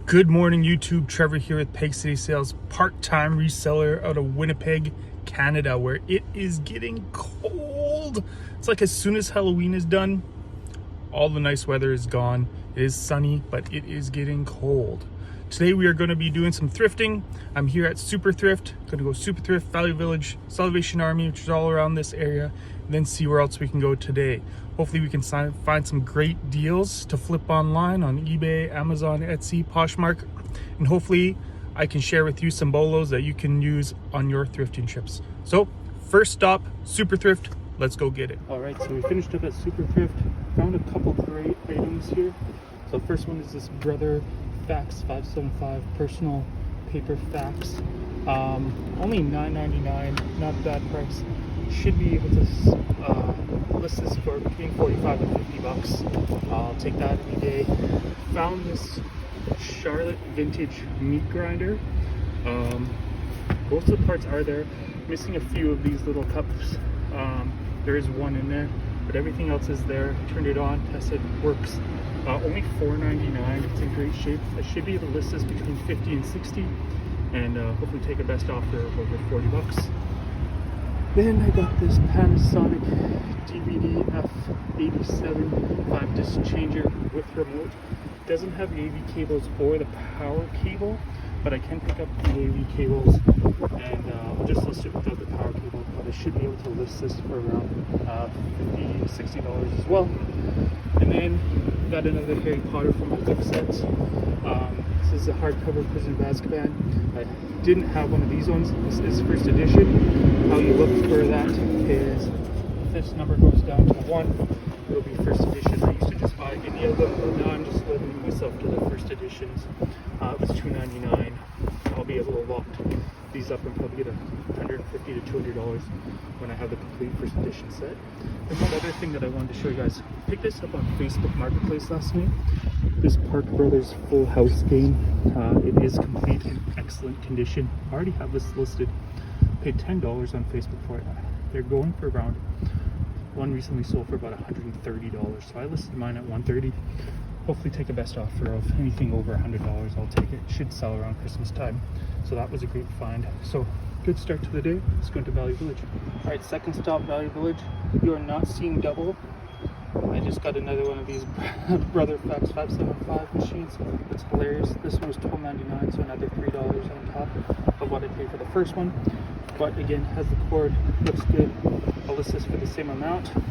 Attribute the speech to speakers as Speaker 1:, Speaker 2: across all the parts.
Speaker 1: Good morning, YouTube. Trevor here with PegCitySales, part-time reseller out of Winnipeg, Canada, where it is getting cold. It's like as soon as Halloween is done, all the nice weather is gone. It is sunny, but it is getting cold. Today we are going to be doing some thrifting. I'm here at Super Thrift. Going to go Super Thrift, Value Village, Salvation Army, which is all around this area, and then see where else we can go today. Hopefully we can find some great deals to flip online on eBay, Amazon, Etsy, Poshmark, and hopefully I can share with you some BOLOs that you can use on your thrifting trips. So first stop, Super Thrift. Let's go get it. All right, so we finished up at Super Thrift. Found a couple great items here. So first one is this Brother Fax 575 personal paper fax. Only $9.99, not a bad price. Should be able to list this for between 45 and 50 bucks. I'll take that any day. Found this Charlotte vintage meat grinder. Most of the parts are there. Missing a few of these little cups. There is one in there, but everything else is there. Turned it on, tested, works. Only $4.99. It's in great shape. I should be able to list this between 50 and 60, and hopefully take a best offer of over 40 bucks. Then I got this Panasonic DVD F87 5-disc changer with remote. Doesn't have the AV cables or the power cable, but I can pick up the AV cables, and I'll just list it without the power cable. But I should be able to list this for around $50 to $60 as well. And then got another Harry Potter from my book sets. This is a hardcover Prisoner of Azkaban. I didn't have one of these ones. This is first edition. How you look for that is if this number goes down to 1, it'll be first edition. I used to just buy any of them, but now I'm just limiting myself to the first editions. It was $2.99. I'll be able to lock these up and probably get $150 to $200 when I have the complete first edition set. And one other thing that I wanted to show you guys, I picked this up on Facebook Marketplace last night. This Park Brothers Full House game. It is complete in excellent condition. I already have this listed. Paid $10 on Facebook for it. They're going for around, one recently sold for about $130. So I listed mine at $130. Hopefully take a best offer of anything over $100. I'll take it. Should sell around Christmas time. So that was a great find. So good start to the day. Let's go into Value Village. All right, second stop, Value Village. You are not seeing double. I just got another one of these Brother Fax 575 machines. It's hilarious. This one was $12.99, so another $3 on top of what I paid for the first one. But again, has the cord, looks good. I'll list this for the same amount. A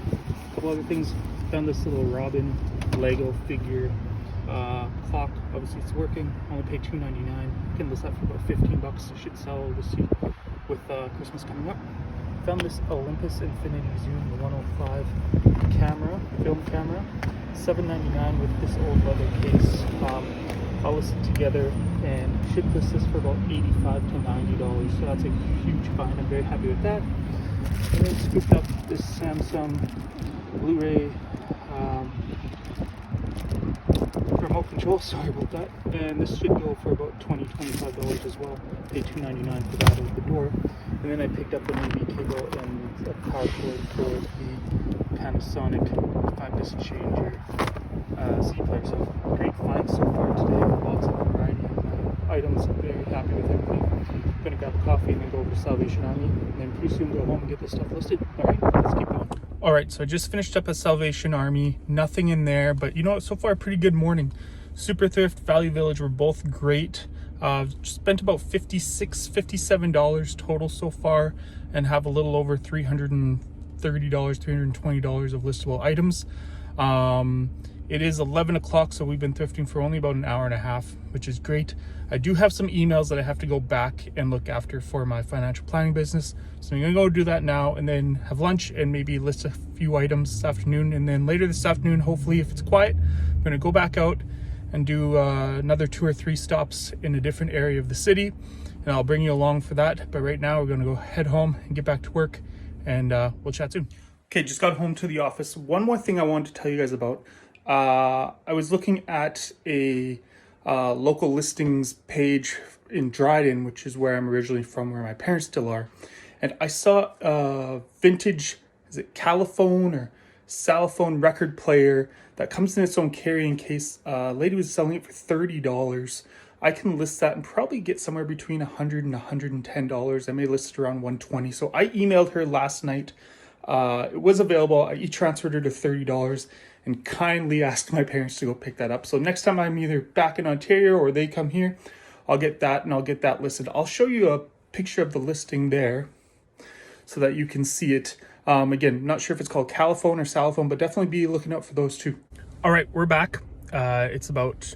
Speaker 1: couple other things. Found this little Robin Lego figure clock. Obviously it's working. Only paid $2.99. You can list that for about 15 bucks. It should sell, we'll see, with Christmas coming up. Found this Olympus Infinity Zoom 105 camera, film camera, $7.99 with this old leather case. I'll list it together and should list this for about $85 to $90. So that's a huge find. I'm very happy with that. And then scooped up this Samsung Blu-ray remote control, sorry about that, and this should go for about $20 to $25 as well. Paid $2.99 for that at the door. And then I picked up an AV cable and a power cord for the Panasonic 5-disc changer Z player. So great find so far today. Lots of variety of items. Very happy with everything. I'm gonna grab a coffee and then go over to Salvation Army, and then pretty soon go home and get this stuff listed. All right, let's keep going. All right, so I just finished up at Salvation Army. Nothing in there, but you know what? So far, a pretty good morning. Super Thrift, Value Village were both great. Spent about $56, $57 total so far, and have a little over $330, $320 of listable items. It is 11 o'clock, so we've been thrifting for only about an hour and a half, which is great. I do have some emails that I have to go back and look after for my financial planning business. So I'm gonna go do that now and then have lunch and maybe list a few items this afternoon. And then later this afternoon, hopefully if it's quiet, I'm gonna go back out and do another 2 or 3 stops in a different area of the city. And I'll bring you along for that. But right now we're gonna go head home and get back to work, and we'll chat soon. Okay, just got home to the office. One more thing I wanted to tell you guys about. I was looking at a local listings page in Dryden, which is where I'm originally from, where my parents still are. And I saw a vintage, is it Caliphone or cell phone record player that comes in its own carrying case. Lady was selling it for $30. I can list that and probably get somewhere between $100 and $110. I may list it around $120. So I emailed her last night. It was available. I transferred her to $30 and kindly asked my parents to go pick that up. So next time I'm either back in Ontario or they come here, I'll get that and I'll get that listed. I'll show you a picture of the listing there so that you can see it. Again, not sure if it's called Caliphone or Saliphone, but definitely be looking out for those two. All right, we're back. It's about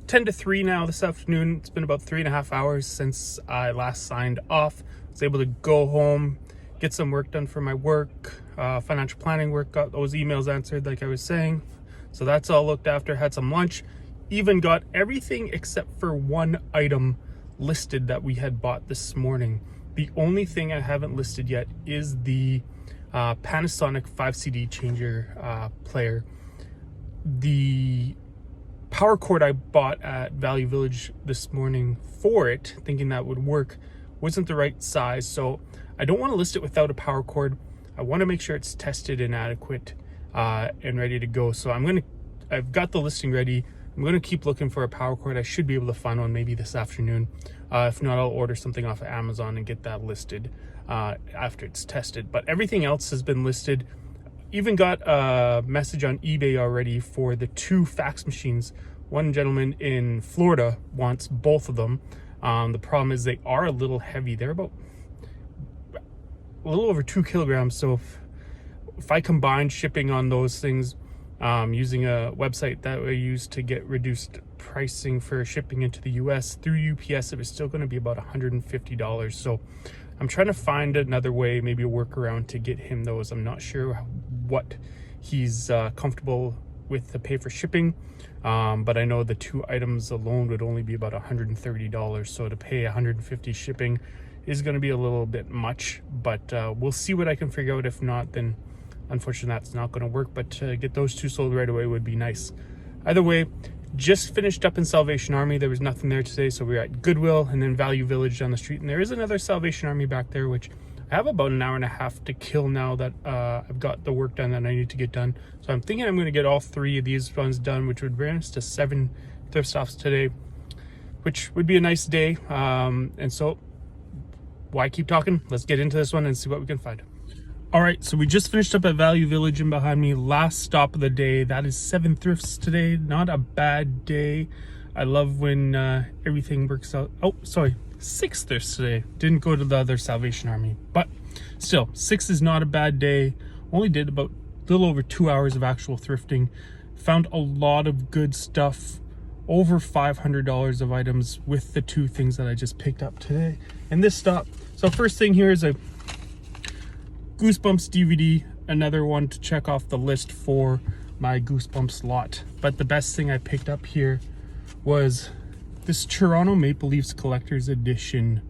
Speaker 1: 10 to 3 now this afternoon. It's been about 3.5 hours since I last signed off. I was able to go home, get some work done for my work, financial planning work, got those emails answered like I was saying. So that's all looked after, had some lunch, even got everything except for one item listed that we had bought this morning. The only thing I haven't listed yet is the Panasonic 5 CD changer player. The power cord I bought at Value Village this morning for it, thinking that would work, wasn't the right size. So I don't want to list it without a power cord. I want to make sure it's tested and adequate and ready to go. So I've got the listing ready. I'm going to keep looking for a power cord. I should be able to find one maybe this afternoon. If not, I'll order something off of Amazon and get that listed after it's tested. But everything else has been listed. Even got a message on eBay already for the 2 fax machines. One gentleman in Florida wants both of them. The problem is they are a little heavy. They're about a little over 2 kilograms. So if I combine shipping on those things, using a website that I use to get reduced pricing for shipping into the US through UPS, it was still going to be about $150. So I'm trying to find another way, maybe a workaround to get him those. I'm not sure what he's comfortable with to pay for shipping, but I know the 2 items alone would only be about $130. So to pay $150 shipping is going to be a little bit much, but we'll see what I can figure out. If not, then unfortunately that's not going to work, but to get those 2 sold right away would be nice. Either way, just finished up in Salvation Army. There was nothing there today, so we're at Goodwill and then Value Village down the street, and there is another Salvation Army back there, which I have about an hour and a half to kill now that I've got the work done that I need to get done. So I'm thinking I'm going to get all 3 of these ones done, which would bring us to 7 thrift stops today, which would be a nice day. And so why keep talking? Let's get into this one and see what we can find. All right, so we just finished up at Value Village, and behind me, last stop of the day. That is 7 thrifts today. Not a bad day. I love when everything works out. Oh, sorry, 6 thrifts today. Didn't go to the other Salvation Army, but still, 6 is not a bad day. Only did about a little over 2 hours of actual thrifting. Found a lot of good stuff. Over $500 of items with the 2 things that I just picked up today. And this stop. So first thing here is a Goosebumps DVD, another one to check off the list for my Goosebumps lot. But the best thing I picked up here was this Toronto Maple Leafs Collector's Edition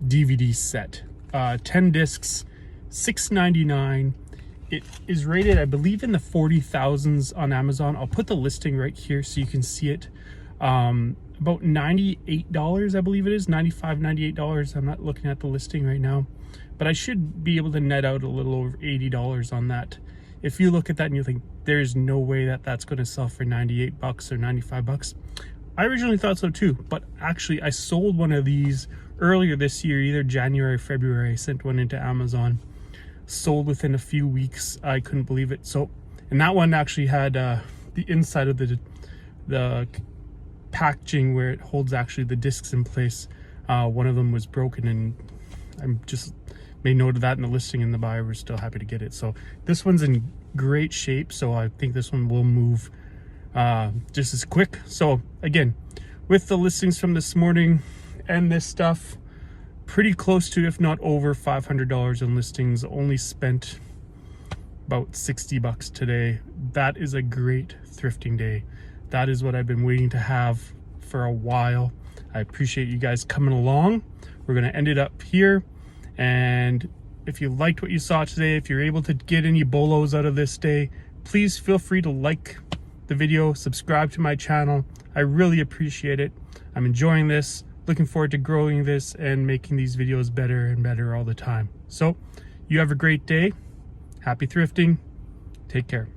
Speaker 1: DVD set. 10 discs, $6.99. It is rated, I believe, in the 40,000s on Amazon. I'll put the listing right here so you can see it. About $98, I believe it is, $95, $98. I'm not looking at the listing right now, but I should be able to net out a little over $80 on that. If you look at that and you think there's no way that that's going to sell for 98 bucks or 95 bucks, I originally thought so too. But actually, I sold one of these earlier this year, either January or February. I sent one into Amazon, sold within a few weeks. I couldn't believe it. So, and that one actually had the inside of the packaging where it holds actually the discs in place. One of them was broken, and I'm just made note of that in the listing, and the buyer was still happy to get it. So this one's in great shape, so I think this one will move just as quick. So again, with the listings from this morning and this stuff, pretty close to, if not over, $500 in listings. Only spent about 60 bucks today. That is a great thrifting day. That is what I've been waiting to have for a while. I appreciate you guys coming along. We're going to end it up here. And if you liked what you saw today, if you're able to get any BOLOs out of this day, please feel free to like the video, subscribe to my channel. I really appreciate it. I'm enjoying this, looking forward to growing this and making these videos better and better all the time. So you have a great day. Happy thrifting. Take care.